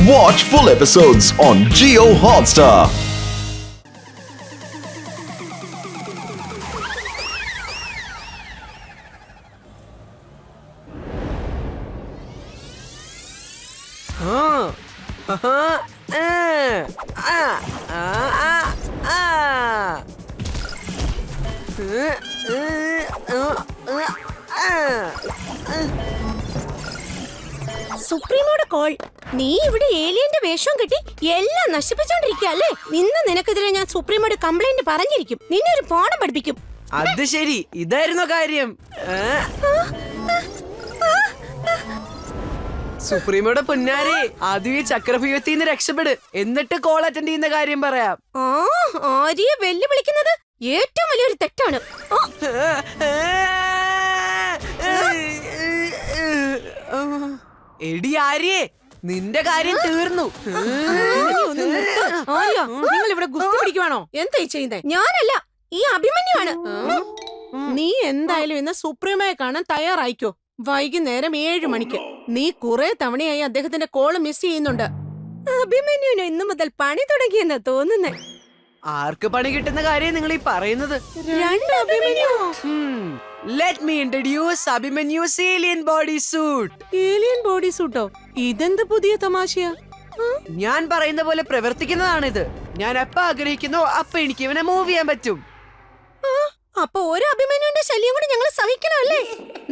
Watch full episodes on Jio Hotstar. സുപ്രീമോടെ call. നീ ഇവിടെ ഏലിയന്റെ വേഷം കെട്ടി എല്ലാം നശിപ്പിച്ചോണ്ടിരിക്കല്ലേ. ഇന്ന് നിനക്കെതിരെ ഞാൻ സുപ്രീമോട് കംപ്ലൈന്റ് പറഞ്ഞിരിക്കും. നിന്നെ ഒരു പാഠം പഠിപ്പിക്കും. അത് ശരി, ഇതായിരുന്നു കാര്യം. സുപ്രീമോടെ പൊന്നാരെ, ആദ്യം ഈ ചക്രഭ്യൂഹത്തിന്ന് രക്ഷപ്പെട്, എന്നിട്ട് കോൾ അറ്റൻഡ് ചെയ്യുന്ന കാര്യം പറയാം. ആര്യയെ വെല്ലുവിളിക്കുന്നത് ഏറ്റവും വലിയൊരു തെറ്റാണ്. എടി ആര്യേ, നിന്റെ കാര്യം തീർന്നു. നിങ്ങൾ ഇവിടെ ഗുസ്തി പിടിക്കുവാണോ? എന്തായി ചെയ്യുന്നേ? ഞാനല്ല, ഈ അഭിമന്യുവാണ്. നീ എന്തായാലും ഇന്ന് സുപ്രീമയെ കാണാൻ തയ്യാറായിക്കോ. വൈകുന്നേരം 7 മണിക്ക്. നീ കുറെ തവണയായി അദ്ദേഹത്തിന്റെ കോള് മിസ് ചെയ്യുന്നുണ്ട്. അഭിമന്യുവിന് ഇന്നു മുതൽ പണി തുടങ്ങിയെന്നാ തോന്നുന്നേ. ആർക്ക് പണി കിട്ടുന്ന കാര്യം നിങ്ങൾ ഈ പറയുന്നത്? Let me introduce Abhimanyu's alien body suit. Alien body സൂട്ടോ? ഇതെന്ത് പുതിയ തമാശയാ? ഞാൻ പറയുന്ന പോലെ പ്രവർത്തിക്കുന്നതാണിത്. ഞാൻ എപ്പ ആഗ്രഹിക്കുന്നോ അപ്പൊ എനിക്ക് ഇവനെ മൂവ് ചെയ്യാൻ പറ്റും. അപ്പൊ ഒരു അഭിമന്യുവിന്റെ ശല്യം കൂടി ഞങ്ങൾ സഹിക്കണമല്ലേ?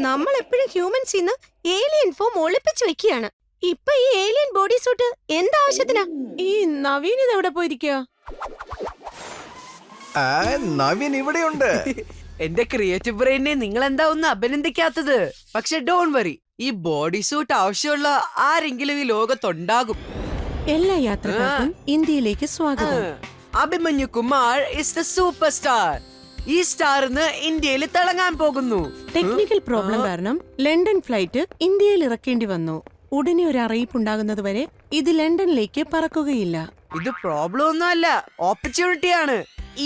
നമ്മൾ എപ്പോഴും ഹ്യൂമൻസിന്ന് ഏലിയൻ ഫോം ഒളിപ്പിച്ചു വെക്കുകയാണ്. ഇപ്പൊ ഈ ഏലിയൻ ബോഡി സൂട്ട് എന്താവശ്യത്തിനാ? ഈ നവീൻ ഇത് എവിടെ പോയിരിക്കുക? നവീൻ ഇവിടെയുണ്ട്. എന്റെ ക്രിയേറ്റീവ് ബ്രെയിനെ നിങ്ങൾ എന്താ ഒന്ന് അഭിനന്ദിക്കാത്തത്? പക്ഷെ ഡോണ്ട് വറി, ഈ ബോഡി സൂട്ട് ആവശ്യമുള്ള ആരെങ്കിലും ഈ ലോകത്തുണ്ടാകും. എല്ലാ യാത്രക്കാർക്കും ഇന്ത്യയിലേക്ക് സ്വാഗതം. Abhimanyu Kumar is the super star. ഈ സ്റ്റാറിന്ന് ഇന്ത്യയിൽ തിളങ്ങാൻ പോകുന്നു. ടെക്നിക്കൽ പ്രോബ്ലം കാരണം ലണ്ടൻ ഫ്ലൈറ്റ് ഇന്ത്യയിൽ ഇറക്കേണ്ടി വന്നു. ഉടനെ ഒരു അറിയിപ്പ് ഉണ്ടാകുന്നത് വരെ ഇത് ലണ്ടനിലേക്ക് പറക്കുകയില്ല. ഇത് പ്രോബ്ലം ഒന്നുമല്ല, ഓപ്പർച്യൂണിറ്റിയാണ്.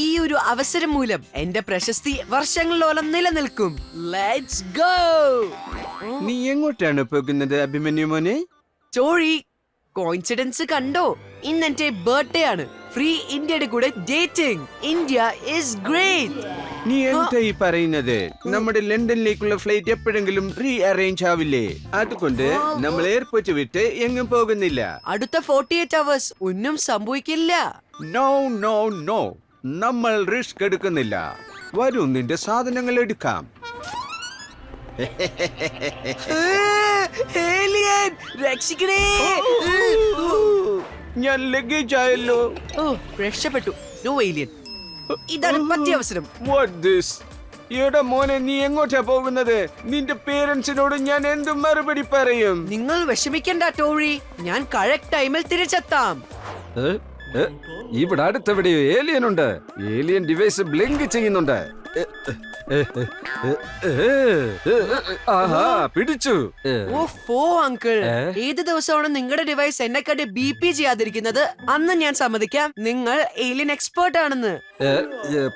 ഈ ഒരു അവസരം മൂലം എന്റെ പ്രശസ്തി വർഷങ്ങളോളം നിലനിൽക്കും. Let's go. നീ എങ്ങോട്ടാണ് പോകുന്നത് അഭിമന്യു മോനെ? ചോഴി, കോയിൻസിഡൻസ് കണ്ടോ? ഇന്ന് എന്റെ ബർത്ത്ഡേ ആണ്. ഫ്രീ ഇന്ത്യയുടെ കൂടെ ഡേറ്റിംഗ്. India is great. നീ എന്താ ഈ പറയുന്നത്? നമ്മുടെ ലണ്ടനിലേക്കുള്ള ഫ്ലൈറ്റ് എപ്പോഴെങ്കിലും റീ അറേഞ്ച് ആവില്ലേ? അതുകൊണ്ട് നമ്മൾ എയർപോർട്ട് വിട്ട് എങ്ങും പോകുന്നില്ല. അടുത്ത 48 hours ഒന്നും സംഭവിക്കില്ല. നോ നോ നോ, നമ്മൾ റിസ്ക് എടുക്കുന്നില്ല. വരൂ, നിന്റെ സാധനങ്ങൾ എടുക്കാം. ഏലിയൻ, രക്ഷിക്കണേ. ഞാൻ ലഗേജ് ആയല്ലോ. ഓ, രക്ഷപ്പെട്ടു. നോ ഏലിയൻ, ഇതാണ് പറ്റിയ അവസരം. What this? എടാ മോനെ, നീ എങ്ങോട്ടാ പോകുന്നത്? നിന്റെ പേരൻസിനോട് ഞാൻ എന്ത് മറുപടി പറയും? നിങ്ങൾ വിഷമിക്കണ്ട ടോഴി, ഞാൻ കറക്റ്റ് ടൈമിൽ തിരിച്ചെത്താം. ഇവിടെ അടുത്തെവിടെയോ ഏലിയൻ ഉണ്ട്. ഏലിയൻ ഡിവൈസ് ബ്ലിങ്ക് ചെയ്യുന്നുണ്ട്. ആഹാ, പിടിച്ചു. ഓ അങ്കിൾ, ഏത് ദിവസമാണ് നിങ്ങളുടെ ഡിവൈസ് എന്നെക്കാട്ട് BP ചെയ്യാതിരിക്കുന്നത് അന്ന് ഞാൻ സമ്മതിക്കാം നിങ്ങൾ ഏലിയൻ എക്സ്പേർട്ട് ആണെന്ന്.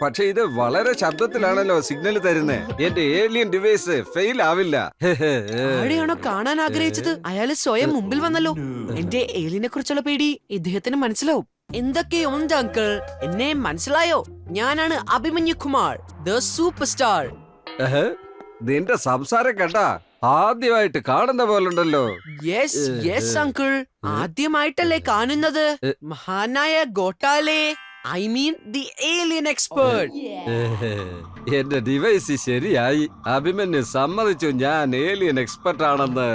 പക്ഷെ ഇത് വളരെ ശബ്ദത്തിലാണല്ലോ സിഗ്നൽ തരുന്നത്. എന്റെ ഏലിയൻ ഡിവൈസ് ഫെയിൽ ആവില്ല. ആരെയാണോ കാണാൻ ആഗ്രഹിച്ചത് അയാള് സ്വയം മുമ്പിൽ വന്നല്ലോ. എന്റെ ഏലിയനെ കുറിച്ചുള്ള പേടി ഇദ്ദേഹത്തിന് മനസ്സിലാവും. എന്തൊക്കെയുണ്ട് അങ്കിൾ, എന്നെ മനസ്സിലായോ? ഞാനാണ് Abhimanyu Kumar, the super star. നിന്റെ സംസാരം കേട്ടാ ആദ്യമായിട്ട് കാണുന്ന പോലുണ്ടല്ലോ. യെസ് യെസ് അങ്കിൾ, ആദ്യമായിട്ടല്ലേ കാണുന്നത്. മഹാനായ ഗോട്ടാലെ, I mean the alien expert. എന്റെ ഡിവൈസ് ശരിയായി. അഭിമന്യു സമ്മതിച്ചു ഞാൻ ഏലിയൻ എക്സ്പെർട്ട് ആണെന്ന്.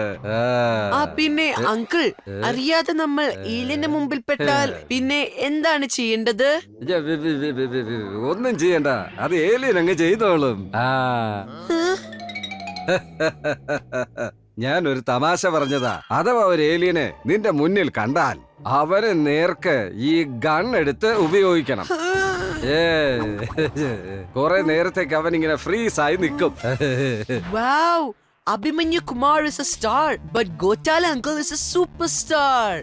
പിന്നെ അങ്കിൾ, അറിയാതെ നമ്മൾ ഏലിയന്റെ മുമ്പിൽ പെട്ടാൽ പിന്നെ എന്താണ് ചെയ്യേണ്ടത്? ഒന്നും ചെയ്യണ്ട, അത് ഏലിയൻ അങ്ങ് ചെയ്തോളും. ഞാൻ ഒരു തമാശ പറഞ്ഞതാ. അഥവാ ഒരു ഏലിയനെ നിന്റെ മുന്നിൽ കണ്ടാൽ അവരെ നേർക്ക് ഈ ഗൺ എടുത്ത് ഉപയോഗിക്കണം. കുറെ നേരത്തേക്ക് അവൻ ഇങ്ങനെ ഫ്രീസ് ആയി നിൽക്കും. Wow, Abhimanyu Kumar is a star, but Gotala uncle is a superstar.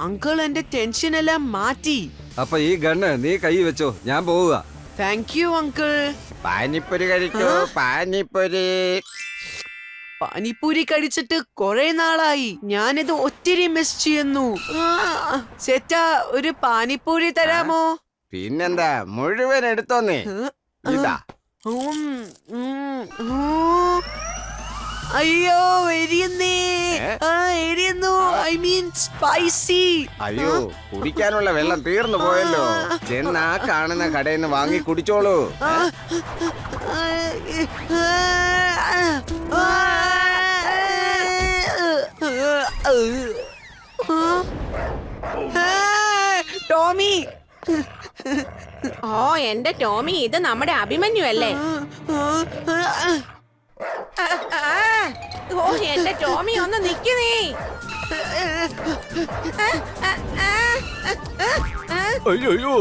Uncle എന്റെ ടെൻഷൻ എല്ലാം മാറ്റി. അപ്പൊ ഈ ഗണ്ണ് നീ കൈ വെച്ചോ, ഞാൻ പോവുക. Thank you uncle. പാനിപ്പൊരി കഴിക്കൂ, പാനിപ്പൊരി. പാനിപ്പൂരി കഴിച്ചിട്ട് കുറെ നാളായി. ഞാനിത് ഒത്തിരി മിസ് ചെയ്യുന്നു. ചേട്ടാ, ഒരു പാനിപ്പൂരി തരാമോ? പിന്നെന്താ, മുഴുവൻ എടുത്തോന്നേ. ഇതാ. ഉം, ഉം, ഉം. അയ്യോ, എരിയുന്നേ. എരിയുന്നു. I mean spicy. അയ്യോ, കുടിക്കാനുള്ള വെള്ളം തീർന്നു പോയല്ലോ. ചെന്നാ കാണുന്ന കടയിൽ നിന്ന് വാങ്ങി കുടിച്ചോളൂ. ടോമി. ഓ എന്റെ ടോമി, ഇത് നമ്മുടെ അഭിമന്യു അല്ലേ? ഓ എന്റെ ടോമി, ഒന്ന് നിക്കുന്നേ. അയ്യോ,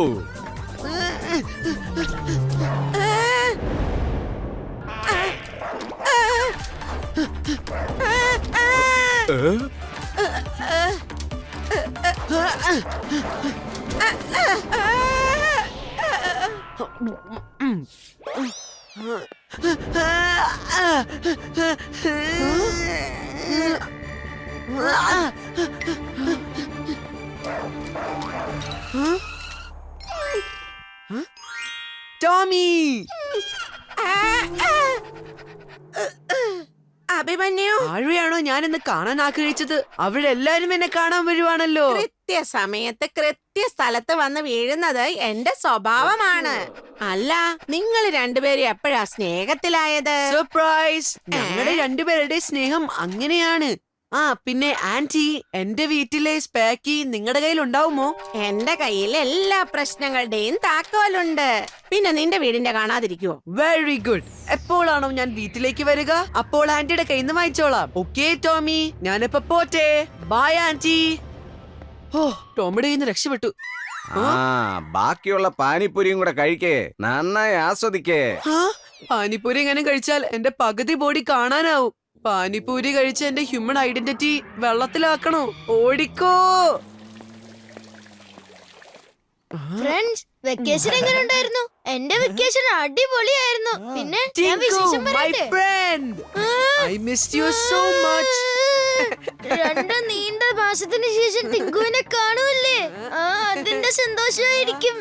ടോമി. അഭിമന്യു, ആഴെയാണോ ഞാനിന്ന് കാണാൻ ആഗ്രഹിച്ചത്? അവിടെ എല്ലാരും എന്നെ കാണാൻ വരുവാണല്ലോ. കൃത്യസമയത്ത് കൃത്യസ്ഥലത്ത് വന്ന് വീഴുന്നത് എന്റെ സ്വഭാവമാണ്. അല്ല, നിങ്ങൾ രണ്ടുപേരും എപ്പോഴാ സ്നേഹത്തിലായത്? സർപ്രൈസ്. ഞങ്ങളുടെ രണ്ടുപേരുടെ സ്നേഹം അങ്ങനെയാണ്. ആ പിന്നെ ആന്റി, എന്റെ വീട്ടിലെ സ്പാക്കി നിങ്ങളുടെ കയ്യിൽ ഉണ്ടാവുമോ? എന്റെ കയ്യിൽ എല്ലാ പ്രശ്നങ്ങളുടെയും താക്കോലുണ്ട്. പിന്നെ നിന്റെ വീടിന്റെ കാണാതിരിക്കുവോ? Very good. എപ്പോഴാണോ ഞാൻ വീട്ടിലേക്ക് വരിക, അപ്പോൾ ആന്റിയുടെ കയ്യിൽ നിന്ന് വായിച്ചോളാം. ഓക്കേ ടോമി, ഞാനിപ്പോ പോട്ടെ. By anti. ഓ, ടോമിയുടെ കയ്യിൽ നിന്ന് രക്ഷപ്പെട്ടു. ബാക്കിയുള്ള പാനിപ്പൂരിയും കൂടെ കഴിക്കേ. നന്നായി ആസ്വദിക്കേ. പാനിപ്പൂരി എങ്ങനെ കഴിച്ചാൽ എന്റെ പകുതി ബോഡി കാണാനാവും. പാനിപ്പൂരി കഴിച്ച് എന്റെ ഹ്യൂമൻ ഐഡന്റിറ്റി വെള്ളത്തിലാക്കണോ? ഓടിക്കോ. ഫ്രണ്ട്സ്, വെക്കേഷൻ എങ്ങനെ ഉണ്ടായിരുന്നു? എന്റെ വെക്കേഷൻ അടിപൊളിയായിരുന്നു. പിന്നെ ഞാൻ വിശേഷം പറയട്ടെ? I missed you so much. 2 നീണ്ട മാസത്തിന് ശേഷം ടിങ്കുവിനെ കാണുമല്ലേ? അതിന്റെ സന്തോഷമായിരിക്കും.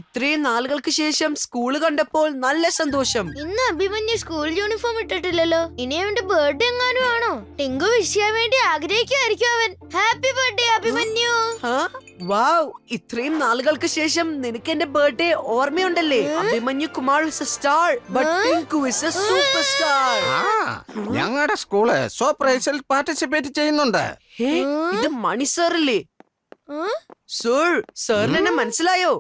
ഇത്രയും നാളുകൾക്ക് ശേഷം സ്കൂള് കണ്ടപ്പോൾ നല്ല സന്തോഷം. ഇന്ന് അഭിമന്യു സ്കൂൾ യൂണിഫോം ഇട്ടിട്ടില്ലല്ലോ. ഇനി അവന്റെ ബർത്ത്ഡേ എങ്ങാനും ആണോ? ടിങ്കു വിഷ് ചെയ്യാൻ വേണ്ടി ആഗ്രഹിക്കുമായിരിക്കും അവൻ. Happy birthday Abhimanyu. വാവ്, ഇത്രയും നാളുകൾക്ക് ശേഷം നിനക്ക് എന്റെ ബർത്ത്ഡേ ഓർമ്മയുണ്ടല്ലേ? Abhimanyu Kumar is a star, but Tinku is a super star. ഞങ്ങളുടെ സ്കൂള് സർപ്രൈസിൽ പാർട്ടിസിപ്പേറ്റ് ചെയ്യുന്നുണ്ട്. ഇത് മണി സാറല്ലേ? സാറിന് എന്നെ മനസ്സിലായോ?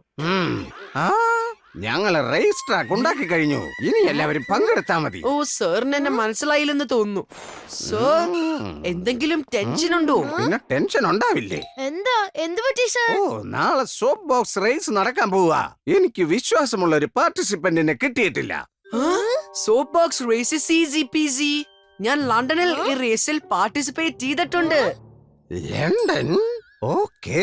ഞങ്ങൾ റേസ് ട്രാക്ക് ഉണ്ടാക്കി കഴിഞ്ഞു. ഇനി എല്ലാവരും പങ്കെടുത്താ മതി. ഓ, സാറിന് എന്നെ മനസ്സിലായില്ലെന്ന് തോന്നുന്നു. സാർ, എന്തെങ്കിലും ടെൻഷൻ ഉണ്ടോ? പിന്നെ ടെൻഷൻ ഉണ്ടാവില്ലേ? എന്താ, എന്ത് പറ്റി സാർ? ഓ, നാളെ സോപ്പ് ബോക്സ് റേസ് നടക്കാൻ പോവാ. എനിക്ക് വിശ്വാസമുള്ള ഒരു പാർട്ടിസിപ്പന്റിനെ കിട്ടിയിട്ടില്ല. Soap box race is easy peasy. ഞാൻ ലണ്ടനിൽ ഈ റേസിൽ പാർട്ടിസിപ്പേറ്റ് ചെയ്തിട്ടുണ്ട്. ലണ്ടൻ? ഓക്കേ,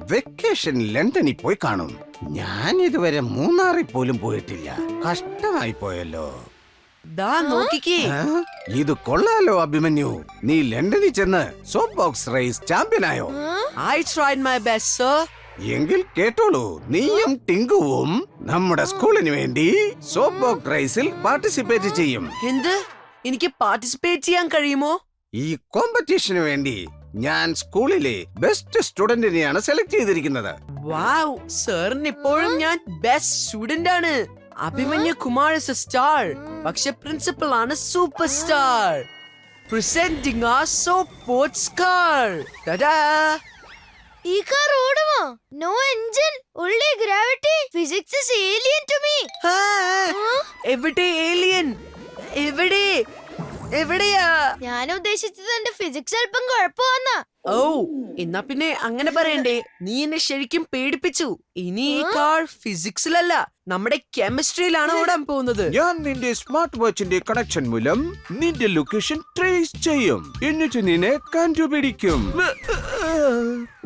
വെക്കേഷൻ ലണ്ടനിൽ പോയി കാണും. ഞാൻ ഇതുവരെ മൂന്നാറിൽ പോലും പോയിട്ടില്ല. കഷ്ടമായി പോയല്ലോ. ദാ നോക്കിക്കേ. ഇത് കൊള്ളാലോ അഭിമന്യു. നീ ലണ്ടനിൽ ചെന്ന് സോപ്പ് ബോക്സ് റേസ് ചാമ്പ്യനായോ? I tried my best, sir. എങ്കിൽ കേട്ടോളൂ, നീയും ടിങ്കുവും നമ്മുടെ സ്കൂളിന് വേണ്ടി സോപ്പ് ബോക്സ് റേസിൽ പാർട്ടിസിപ്പേറ്റ് ചെയ്യും. എന്ത്? എനിക്ക് പാർട്ടിസിപ്പേറ്റ് ചെയ്യാൻ കഴിയുമോ? ഈ കോമ്പറ്റീഷന് വേണ്ടി ഞാൻ സ്കൂളിലെ ബെസ്റ്റ് സ്റ്റുഡന്റിനെയാണ് സെലക്ട് ചെയ്തിരിക്കുന്നത്. വാവ്, സാറിന് ഇപ്പോഴും ഞാൻ ബെസ്റ്റ് സ്റ്റുഡന്റ് ആണ്. Abhimanyu Kumar is a star, പക്ഷെ പ്രിൻസിപ്പൽ ആണ് super star. Presenting our soap boats car. Ta-da! ഈ കാർ ഓടുമോ? No engine, only gravity. Physics is alien to me. എവിടെ ഏലിയൻ? എവിടെ? എവിടെയാ? ഞാൻ ഉദ്ദേശിച്ചത് എന്റെ ഫിസിക്സ് അല്പം കുഴപ്പമാന്നാ. ഓ, എന്നാ പിന്നെ അങ്ങനെ പറയണ്ടേ. നീ എന്നെ ശരിക്കും പേടിപ്പിച്ചു. ഇനി ഈ കാർ ഫിസിക്സിലല്ല, നമ്മുടെ കെമിസ്ട്രിയിലാണ് ഓടാൻ പോകുന്നത്. ഞാൻ നിന്റെ സ്മാർട്ട് വാച്ചിന്റെ കണക്ഷൻ മൂലം നിന്റെ ലൊക്കേഷൻ ട്രേസ് ചെയ്യും. എന്നിട്ട് നിന്നെ കണ്ടുപിടിക്കും.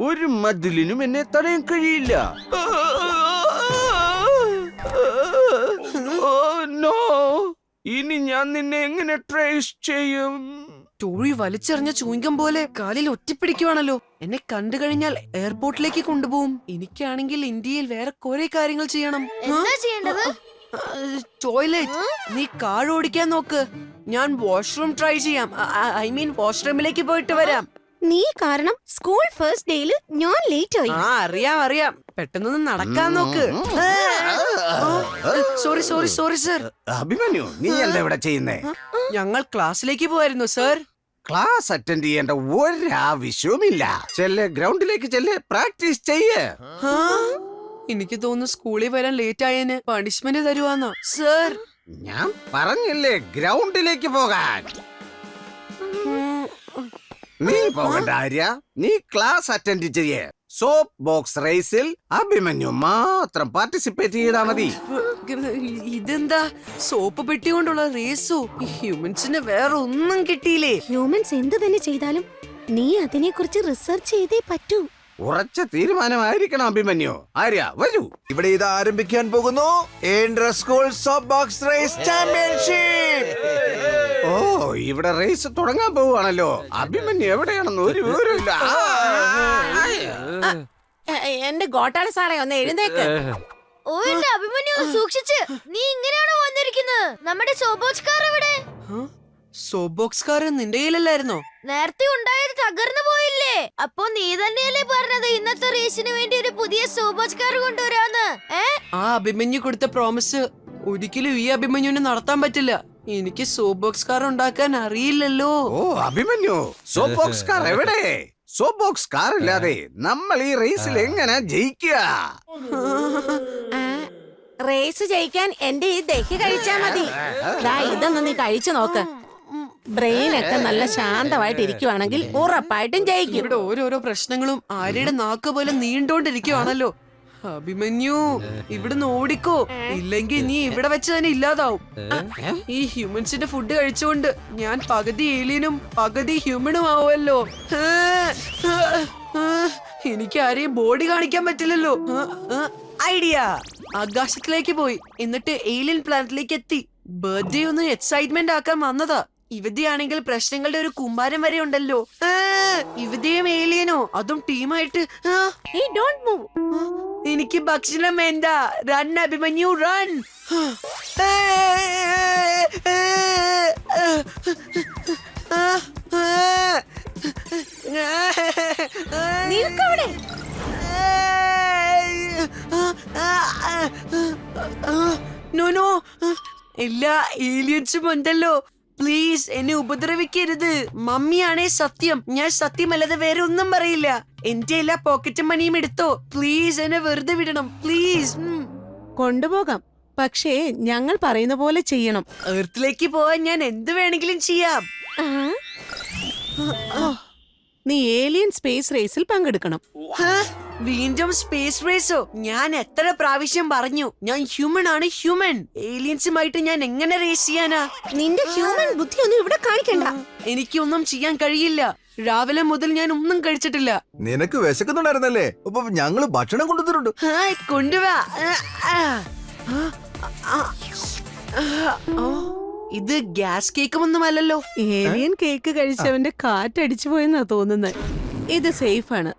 ഒരു മതിലിനും എന്നെ തടയാൻ കഴിയില്ല. Oh no. ഇനി ഞാൻ നിന്നെ എങ്ങനെ ട്രേസ് ചെയ്യും? ടോഴി വലിച്ചെറിഞ്ഞ ചൂങ്കം പോലെ കാലിൽ ഒറ്റപ്പിടിക്കുവാണല്ലോ. എന്നെ കണ്ടു കഴിഞ്ഞാൽ എയർപോർട്ടിലേക്ക് കൊണ്ടുപോകും. എനിക്കാണെങ്കിൽ ഇന്ത്യയിൽ വേറെ കുറെ കാര്യങ്ങൾ ചെയ്യണം. എന്താ ചെയ്യേണ്ടത്? ടോയ്ലറ്റ്. നീ കാർ ഓടിക്കാൻ നോക്ക്, ഞാൻ വാഷ്റൂം ട്രൈ ചെയ്യാം. ഐ മീൻ വാഷ്റൂമിലേക്ക് പോയിട്ട് വരാം. നീ കാരണം സ്കൂൾ ഫസ്റ്റ് ഡേയിൽ ഞാൻ ലേറ്റ് ആയി. അറിയാം. പെട്ടെന്ന് നടക്കാൻ നോക്ക്. Sorry sir. അഭിമന്യു, നീ എന്താ ഇവിടെ ചെയ്യുന്നേ? ഞങ്ങൾ ക്ലാസ്സിലേക്ക് പോവായിരുന്നു സർ. ക്ലാസ് അറ്റൻഡ് ചെയ്യേണ്ട ഒരാവശ്യവുമില്ല. ഗ്രൗണ്ടിലേക്ക് പ്രാക്ടീസ് ചെയ്യ്. എനിക്ക് തോന്നുന്നു സ്കൂളിൽ വരാൻ ലേറ്റ് ആയതിന് പണിഷ്മെന്റ് തരുവാന്നോ സർ? ഞാൻ പറഞ്ഞില്ലേ ഗ്രൗണ്ടിലേക്ക് പോകാൻ. നീ പോകണ്ട ആര്യ, നീ ക്ലാസ് അറ്റൻഡ് ചെയ്യേ. സോപ്പ് ബോക്സ് റേസിൽ അഭിമന്യു മാത്രം പാർട്ടിസിപ്പേറ്റ് ചെയ്താ മതി. ഇതെന്താ സോപ്പ് പെട്ടി കൊണ്ടുള്ള റേസോ? ഹ്യൂമൻസിന് വേറെ ഒന്നും കിട്ടിയില്ലേ? ഹ്യൂമൻസ് എന്ത് തന്നെ ചെയ്താലും നീ അതിനെ കുറിച്ച് റിസർച്ച് ചെയ്തേ പറ്റൂ. ഉറച്ച തീരുമാനമായിരിക്കണം അഭിമന്യു. ആര്യ വരൂ. ഇവിടെ ഇത് ആരംഭിക്കാൻ പോകുന്നു inter school soap box race championship. ഓ, ഇവിടെ റേസ് തുടങ്ങാൻ പോവാണല്ലോ. അഭിമന്യു എവിടെയാണെന്ന് ഒരു വിവരമില്ല. എന്റെ ഗോട്ടാളി സാറേ ഒന്ന് എഴുന്നേക്ക്. ഓ എന്റെ അഭിമന്യു, സൂക്ഷിച്ച്. നീ ഇങ്ങനെയാണോ വന്നിരിക്കുന്നത്? നമ്മുടെ സോബോച്ച്കാർ എവിടെ? സോപ്പ് ബോക്സ് കാർ നിന്റെ കയ്യിലല്ലായിരുന്നോ? നേരത്തെ ഉണ്ടായത് തകർന്നു പോയില്ലേ? അപ്പൊ നീ തന്നെയല്ലേ പറഞ്ഞത് ഇന്നത്തെ റേസിന് വേണ്ടി ഒരു പുതിയ സോബോച്ച്കാർ കൊണ്ടുവരാന്ന്? ആ അഭിമന്യു കൊടുത്ത പ്രോമിസ് ഒരിക്കലും ഈ അഭിമന്യുവിനെ നടത്താൻ പറ്റില്ല. എനിക്ക് സോപ്പ് ബോക്സ് കാർ ഉണ്ടാക്കാൻ അറിയില്ലല്ലോ. ഓ അഭിമന്യു, സോപ്പ് ബോക്സ് കാർ എവിടെ? സോപ്പ് ബോക്സ് കാർ ഇല്ലാതെ നമ്മൾ ഈ റേസിൽ എങ്ങനെ ജയിക്കുക? റേസ് ജയിക്കാൻ എന്റെ ഈ ദഹി കഴിച്ചാ മതി. ഇതൊന്ന് നീ കഴിച്ചു നോക്ക്. ബ്രെയിൻ ഒക്കെ നല്ല ശാന്തമായിട്ട് ഇരിക്കുവാണെങ്കിൽ ഉറപ്പായിട്ടും ജയിക്കും. ഇവിടെ ഓരോരോ പ്രശ്നങ്ങളും ആര്യയുടെ നാക്ക് പോലെ നീണ്ടോണ്ടിരിക്കുവാണല്ലോ. അഭിമന്യു, ഇവിടുന്ന് ഓടിക്കോ, ഇല്ലെങ്കിൽ നീ ഇവിടെ വെച്ച് തന്നെ ഇല്ലാതാവും. ഈ ഹ്യൂമൻസിന്റെ ഫുഡ് കഴിച്ചുകൊണ്ട് ഞാൻ പകുതി ഏലിയനും പകുതി ഹ്യൂമനും ആവുമല്ലോ. എനിക്ക് ആരെയും ബോഡി കാണിക്കാൻ പറ്റില്ലല്ലോ. ഐഡിയ. ആകാശത്തിലേക്ക് പോയി എന്നിട്ട് ഏലിയൻ പ്ലാനറ്റിലേക്ക് എത്തി. ബർത്ത്ഡേ ഒന്ന് എക്സൈറ്റ്മെന്റ് ആക്കാൻ വന്നതാ. ഇവതയാണെങ്കിൽ പ്രശ്നങ്ങളുടെ ഒരു കുമ്പാരം വരെ ഉണ്ടല്ലോ. ഇവതയും ഏലിയനോ, അതും ടീമായിട്ട്. എനിക്ക് ഭക്ഷണം വേണ്ട. Run Abhimanyu run. നിൽക്കവിടെ. നോ, എല്ലാ ഏലിയൻസും ഉണ്ടല്ലോ. പ്ലീസ് എന്നെ ഉപദ്രവിക്കരുത്. മമ്മിയാണേ സത്യം. ഞാൻ സത്യമല്ലാതെ വേറെ ഒന്നും പറയില്ല. എന്റെ എല്ലാ പോക്കറ്റ് മണിയും എടുത്തോ. പ്ലീസ് എന്നെ വെറുതെ വിടണം. പ്ലീസ്. കൊണ്ടുപോകാം, പക്ഷേ ഞങ്ങൾ പറയുന്ന പോലെ ചെയ്യണം. എർത്തിലേക്ക് പോവാൻ ഞാൻ എന്ത് വേണമെങ്കിലും ചെയ്യാം. നീ ഏലിയൻ സ്പേസ് റേസിൽ പങ്കെടുക്കണം. വീണ്ടും സ്പേസ് റേസോ? ഞാൻ എത്ര പ്രാവശ്യം പറഞ്ഞു ഞാൻ ഹ്യൂമൻ ആണ്. ഹ്യൂമൻ ഏലിയൻസുമായിട്ട് ഞാൻ എങ്ങനെ റേസ് ചെയ്യാനാ? നിന്റെ ഹ്യൂമൻ ബുദ്ധി ഒന്നും ഇവിടെ കാണിക്കണ്ട. എനിക്കൊന്നും ചെയ്യാൻ കഴിയില്ല. രാവിലെ മുതൽ ഞാൻ ഒന്നും കഴിച്ചിട്ടില്ല. നിനക്ക് വിശക്കുന്നുണ്ടായിരുന്നല്ലേ? അപ്പൊ ഞങ്ങള് ഭക്ഷണം കൊണ്ടുവന്നിട്ടുണ്ട്. കൊണ്ടുവാ. ഇത് ഗ്യാസ് കേക്കും ഒന്നുമല്ലല്ലോ. ഏലിയൻ കേക്ക് കഴിച്ചവന്റെ കാറ്റടിച്ചു പോയെന്നാ തോന്നുന്നത്. ഇത് സേഫ് ആണ്.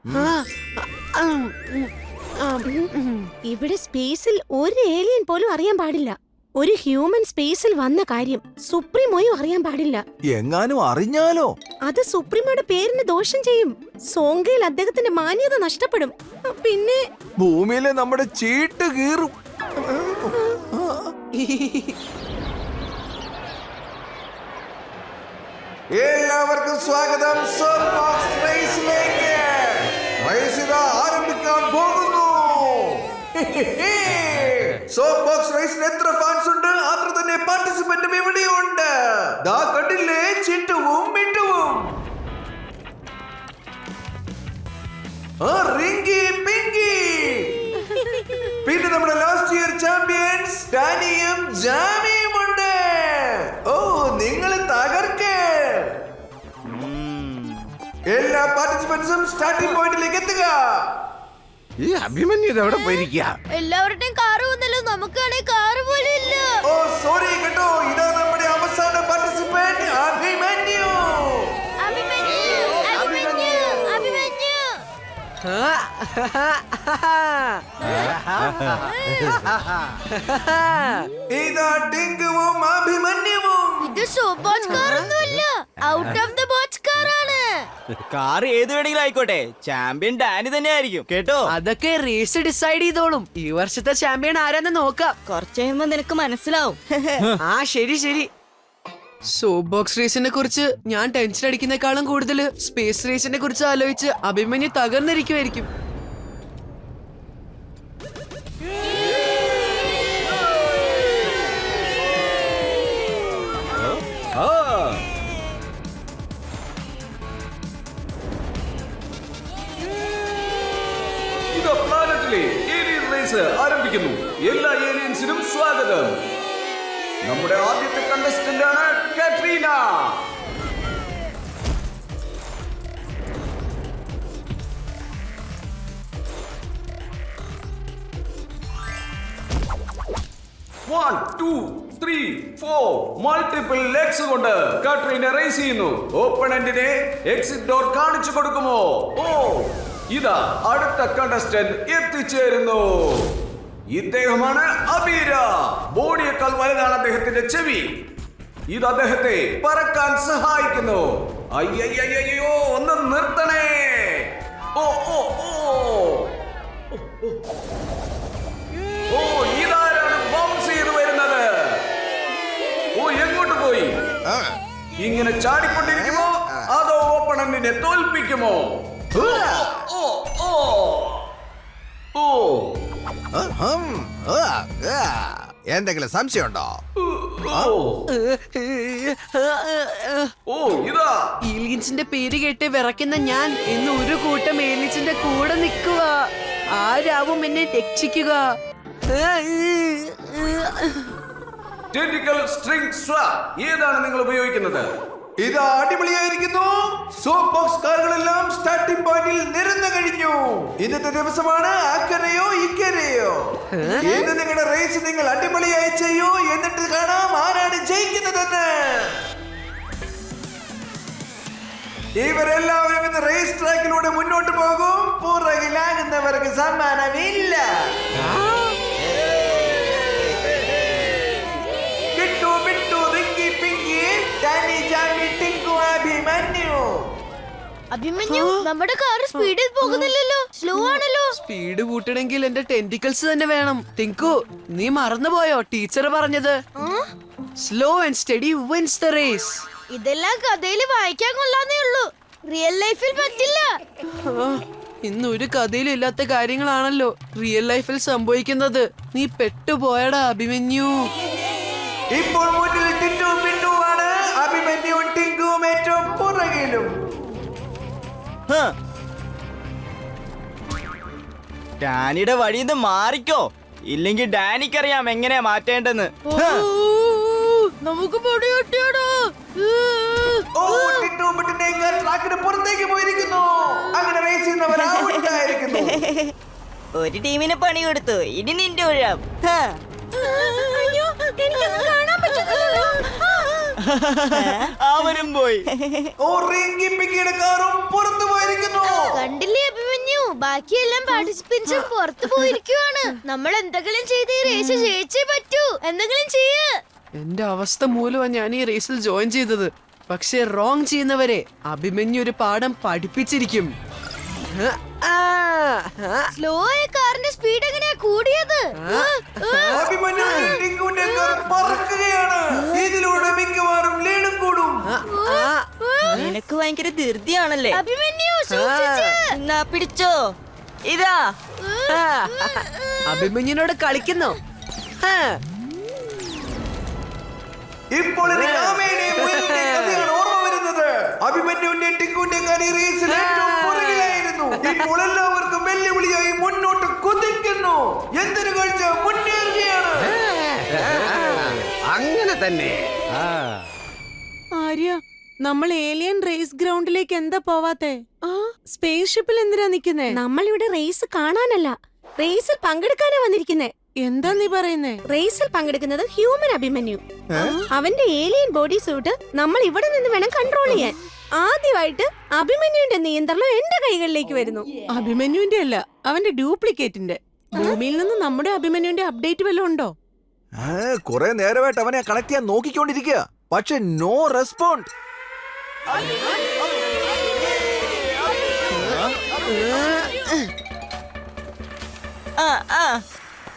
ഇവിടെ സ്പേസിൽ ഒരു ഏലിയൻ പോലും അറിയാൻ പാടില്ല. ഒരു ഹ്യൂമൻ സ്പേസിൽ വന്ന കാര്യം സുപ്രീമോയും അറിയാൻ പാടില്ല. എങ്ങാനും അറിഞ്ഞാലോ? അത് സുപ്രീമോയുടെ പേരിന് ദോഷം ചെയ്യും. സോങ്കയിൽ അദ്ദേഹത്തിന്റെ മാന്യത നഷ്ടപ്പെടും. പിന്നെ ഭൂമിയിലെ നമ്മുടെ ചീട്ട് കീറും. എല്ലാവർക്കും സ്വാഗതം സോപ്പ് ബോക്സ് റേസിലേക്ക്. റേസ് ഇതാ ആരംഭിക്കാൻ പോകുന്നു. സോപ്പ് ബോക്സ് റേസിൽ എത്ര ഫാൻസ് ഉണ്ട് അത്ര തന്നെ പാർട്ടിസിപ്പന്റും ഇവിടെയുണ്ട്. ദാ കണ്ടില്ലേ, ചിട്ടുവും മിട്ടുവും. റിങ്കി പിങ്കി. പിന്നെ നമ്മുടെ ലാസ്റ്റ് ഇയർ ചാമ്പ്യൻസ് ഡാനിയും ജാമിയും ഉണ്ട്. ഓ, നിങ്ങൾ തകർക്ക്. എല്ലാ പാർട്ടിസിപ്പൻസും സ്റ്റാർട്ടിംഗ് പോയിന്റിലേക്ക് എത്തുക. ഈ അഭിമന്യു ഇതെവിടെ പോയിരിക്കുക? എല്ലാവരുടെയും കാറ് വന്നല്ലോ, നമുക്കാണെ കാറ് പോലും ഇല്ല. ഓ സോറി കേട്ടോ, ഇതാ നമ്മുടെ അവസാന പാർട്ടിസിപ്പന്റ് അഭിമന്യു. അഭിമന്യു, അഭിമന്യു, അഭിമന്യു. ഇതാ ടിങ്കുവും അഭിമന്യുവും. ഇത് സൂപ്പർ ബോക്സ് കാറൊന്നുമല്ല, ഔട്ട് ഓഫ് ദ ബോക്സ് കാറാണ്. കാർ ഏത് വേണമെങ്കിലും ആയിക്കോട്ടെ, ചാമ്പ്യൻ ഡാനി തന്നെ ആയിരിക്കും കേട്ടോ. അതൊക്കെ റേസ് ഡിസൈഡ് ചെയ്തോളും. ഈ വർഷത്തെ ചാമ്പ്യൻ ആരാന്ന് നോക്കാം. കുറച്ച് കഴിയുമ്പോ നിനക്ക് മനസ്സിലാവും. ആ ശരി ശരി. സോപ്പ് ബോക്സ് റേസിനെ കുറിച്ച് ഞാൻ ടെൻഷൻ അടിക്കുന്നേക്കാളും കൂടുതൽ സ്പേസ് റേസിനെ കുറിച്ച് ആലോചിച്ച് അഭിമന്യു തകർന്നിരിക്കുമായിരിക്കും. ഇത് പ്ലാനറ്റിലെ ഏലിയൻ റേസ് ആരംഭിക്കുന്നു. എല്ലാ ഏലിയൻസിനും സ്വാഗതം. നമ്മുടെ ആദ്യത്തെ കണ്ടസ്റ്റന്റ് ആണ് കാട്രീന. മൾട്ടിപ്പിൾ ലെഗ്സ് കൊണ്ട് കാട്രീന റേസ് ചെയ്യുന്നു. ഓപ്പണന്റിനെ എക്സിറ്റ് ഡോർ കാണിച്ചു കൊടുക്കുമോ? ഓ ഇതാ അടുത്ത കണ്ടസ്റ്റന്റ് എത്തിച്ചേരുന്നു. ഇദ്ദേഹമാണ് അബീര. ബോഡിയേക്കാൾ വലുതാണ് അദ്ദേഹത്തിന്റെ ചെവി. ഇത് അദ്ദേഹത്തെ പറക്കാൻ സഹായിക്കുന്നു. അയ്യോ ഒന്ന് നിർത്തണേ. ഓ ഓ ഓ ഓ ഇതാരാണ് ബൗൺസ് ചെയ്ത് വരുന്നത്? ഓ എങ്ങോട്ട് പോയി? ഇങ്ങനെ ചാടിക്കൊണ്ടിരിക്കുമോ അതോ ഓപ്പണന്റിനെ തോൽപ്പിക്കുമോ? ഓ ഓ ഓ ഓ എന്തെങ്കിലും സംശയമുണ്ടോ? ഓ ഇതാ ഏലിയൻസിന്റെ പേര് കേട്ട് വിറയ്ക്കുന്ന ഞാൻ ഇന്ന് ഒരു കൂട്ടം ഏലിയൻസിന്റെ കൂടെ നിൽക്കുക. ആരാവും എന്നെ രക്ഷിക്കുക? ടെന്റിക്കൽ സ്ട്രിംഗ് സ്വാപ്പ് ഏതാണ് നിങ്ങൾ ഉപയോഗിക്കുന്നത്? ഇത് അടിപൊളിയായിരിക്കുന്നു. സോപ്പ് ബോക്സ് കാറുകളെല്ലാം സ്റ്റാർട്ടിംഗ് പോയിന്റിൽ നിരന്നു കഴിഞ്ഞു. ഇന്നത്തെ ദിവസമാണ് അക്കരയോ ഇക്കരയോ. ഇന്ന് നിങ്ങളുടെ റേസ് നിങ്ങൾ അടിപൊളിയായി ചെയ്യൂ. എന്നിട്ട് കാണാം ആരാണ് ജയിക്കുന്നതെന്ന്. ഇവരെല്ലാവരും ഇന്ന് റേസ് ട്രാക്കിലൂടെ മുന്നോട്ട് പോകും. പുറകിലാകുന്നവർക്ക് സമ്മാനമില്ല. ബിട്ടു ബിട്ടു റിങ്കി പിങ്കി ഡാനി ജാമി ടിങ്കു അഭിമന്യു. അഭിമന്യു, നമ്മുടെ കാർ സ്പീഡിൽ പോകുന്നില്ലല്ലോ, സ്ലോ ആണല്ലോ. സ്പീഡ് കൂട്ടണമെങ്കിൽ എന്റെ ടെന്റിക്കിൾസ് തന്നെ വേണം. ടിങ്കു, നീ മറന്നുപോയോ ടീച്ചർ പറഞ്ഞത്? Slow and steady wins the race. ഇതെല്ലാം കഥയിൽ വായിക്കാൻ കൊള്ളാന്നേ ഉള്ളൂ, റിയൽ ലൈഫിൽ പറ്റില്ല. ഇന്നൊരു കഥയിലും ഇല്ലാത്ത കാര്യങ്ങളാണല്ലോ റിയൽ ലൈഫിൽ സംഭവിക്കുന്നത്. നീ പെട്ടുപോയടാ അഭിമന്യു. ഇപ്പോൾ മുന്നിൽ ടിറ്റു പിറ്റു ആണ്. അഭിമന്യുവും ടിങ്കുവും ഏറ്റവും പുറകിലും. ഡാനിയുടെ വഴിയിൽ നിന്ന് മാറിക്കോ, ഇല്ലെങ്കിൽ ഡാനിക്കറിയാം എങ്ങനെയാ മാറ്റേണ്ടെന്ന്. നമുക്ക് പൊടി കിട്ടിയോടോ. ഓ ടിറ്റു പിറ്റുനേക്കാൾ ട്രാക്കിന് പുറത്തേക്ക് പോയിരിക്കുന്നു. അങ്ങനെ റേസ് ചെയ്യുന്നവർ ഔട്ടായിരിക്കുന്നു. ഒരു ടീമിന് പണി കൊടുത്തു, ഇനി നിന്റെ ഒഴാം. അയ്യോ, എനിക്കൊന്നും കാണാൻ പറ്റുന്നില്ലല്ലോ. അവരും പോയി. ഓ റിങ്കി പിങ്കിയുടെ കാറും പുറത്തു പോയിരിക്കുന്നു. കണ്ടില്ലേ അഭിമന്യു, ബാക്കിയെല്ലാം പാർട്ടിസിപ്പൻസും പുറത്തു പോയിരിക്കുവാണ്. നമ്മൾ എന്തെങ്കിലും ചെയ്ത് ഈ റേസ് ജയിച്ചേ പറ്റൂ. എന്തെങ്കിലും ചെയ്യ്. എന്റെ അവസ്ഥ മൂലമാണ് ഞാൻ ഈ റേസിൽ ജോയിൻ ചെയ്തത്. പക്ഷെ റോങ് ചെയ്യുന്നവരെ അഭിമന്യു ഒരു പാഠം പഠിപ്പിച്ചിരിക്കും. സ്ലോ ആയ കാറിന്റെ സ്പീഡ് എങ്ങനെയാ കൂടിയത്? അഭിമന്യുവിന്റെ ടിങ്കുവിന്റെ കാർ പറക്കുകയാണ്. ഇതിലൂടെ മിക്കവാറും ലീഡും കൂടും. നിനക്ക് ഭയങ്കര ധൃതിയാണല്ലേ. അഭിമന്യു സൂക്ഷിച്ച്. എന്നാ പിടിച്ചോ, ഇതാ. അഭിമന്യുനോട് കളിക്കുന്നോ? ഇപ്പോൾ എനിക്ക് ആമയുടെയും മുയലിന്റെയും കഥയാണ് ഓർമ്മ വരുന്നത്. അഭിമന്യുവിന്റെ ടിങ്കുവിന്റെ കാർ ഈ റേസിൽ ഏറ്റവും പുറകിലായിരുന്നു. ഇപ്പോൾ എല്ലാവർക്കും വെല്ലുവിളിയായി മുന്നോട്ട് കുതിക്കുന്നു. എന്തൊരു കാഴ്ച, മുന്നേറുകയാണ്. അങ്ങനെ തന്നെ. ആര്യ, നമ്മൾ ഏലിയൻ റേസ് ഗ്രൗണ്ടിലേക്ക് എന്താ പോവാത്തെ? സ്പേസ് ഷിപ്പിൽ എന്തിനാ നിക്കുന്നേ? നമ്മൾ ഇവിടെ റേസ് കാണാനല്ല, റേസിൽ പങ്കെടുക്കാനാ വന്നിരിക്കുന്നേ. എന്താ നീ പറയുന്നേ? റേസിൽ പങ്കെടുക്കുന്നത് ഹ്യൂമൻ അഭിമന്യു. അവന്റെ ഏലിയൻ ബോഡി സൂട്ട് നമ്മൾ ഇവിടെ നിന്ന് വേണം കൺട്രോൾ ചെയ്യാൻ. ആദ്യമായിട്ട് അഭിമന്യുവിന്റെ നിയന്ത്രണം എന്റെ കൈകളിലേക്ക് വരുന്നു. അഭിമന്യുവിന്റെ അല്ല, അവന്റെ ഡ്യൂപ്ലിക്കേറ്റിന്റെ. ഭൂമിയിൽ നിന്ന് നമ്മുടെ അഭിമന്യുവിന്റെ അപ്ഡേറ്റ് വല്ലതും ഉണ്ടോ? കുറെ നേരമായിട്ട് അവനെ കണക്ട് ചെയ്യാൻ നോക്കിക്കൊണ്ടിരിക്കുക, പക്ഷെ നോ റെസ്പോണ്ട്.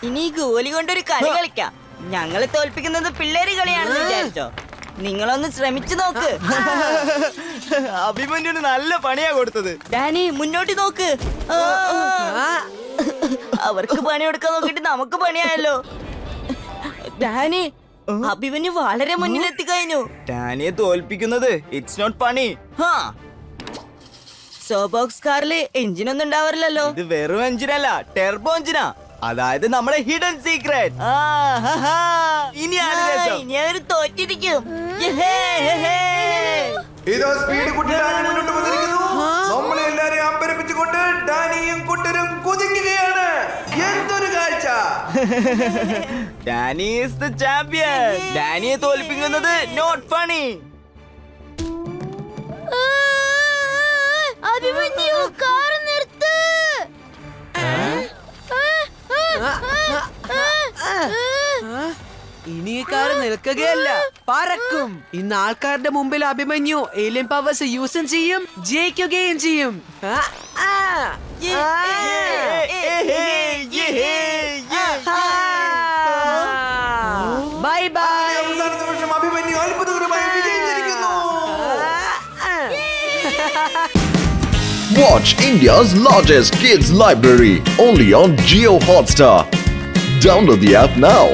ഇനി ഈ ഗോലി കൊണ്ടൊരു കളി കളിക്കാം. ഞങ്ങളെ തോൽപ്പിക്കുന്നത് പിള്ളേര് കളിയാണെന്ന് വിചാരിച്ചോ? നിങ്ങളൊന്ന് ശ്രമിച്ചു നോക്ക്. അഭിമന്യുന് നല്ല പണിയാ കൊടുത്തത്. ഡാനി മുന്നോട്ട് നോക്ക്. അവർക്ക് പണി കൊടുക്കാൻ നോക്കിട്ട് നമുക്ക് പണിയായല്ലോ. ഡാനി, അഭിമന്യു വളരെ മുന്നിലെത്തി കഴിഞ്ഞു. ഡാനിയെ തോൽപ്പിക്കുന്നത് ഇറ്റ്സ് നോട്ട് പണി. സോബോക്സ് കാറില് എഞ്ചിനൊന്നും ഉണ്ടാവാറില്ലല്ലോ. ഇത് വെറും എഞ്ചിനല്ല, ടെർബോ എഞ്ചിനാ. അതായത് നമ്മുടെ ഹിഡൻ സീക്രട്ട്. ഇനിയാണ് രസം. ഇനി അവര് തോറ്റിരിക്കും. ഇതോ സ്പീഡ് കുട്ടി ഡാനി മുന്നോട്ട് വന്നിരിക്കുന്നു. നമ്മളെ എല്ലാരെയും അമ്പരപ്പിച്ചുകൊണ്ട് ഡാനിയും കുട്ടരും കുതിക്കുകയാണ്. എന്തൊരു കാഴ്ച! Danny is the champion. ഡാനിയെ തോൽപ്പിക്കുന്നത് നോട്ട് ഫണി. അഭിമന്യു കാർ നിർത്ത്. ഇനി ഈ കാർ നിൽക്കുകയല്ല, പറക്കും. ഇന്ന് ആൾക്കാരുടെ മുമ്പിൽ അഭിമന്യു ഏലിയൻ പവേഴ്സ് യൂസും ചെയ്യും, ജയിക്കുകയും ചെയ്യും. Bye bye. അവസാനത്തെ വർഷം അഭിമന്യു അത്ഭുതകരമായി വിജയിച്ചിരിക്കുന്നു. Watch India's largest kids library only on Jio Hotstar. Download the app now.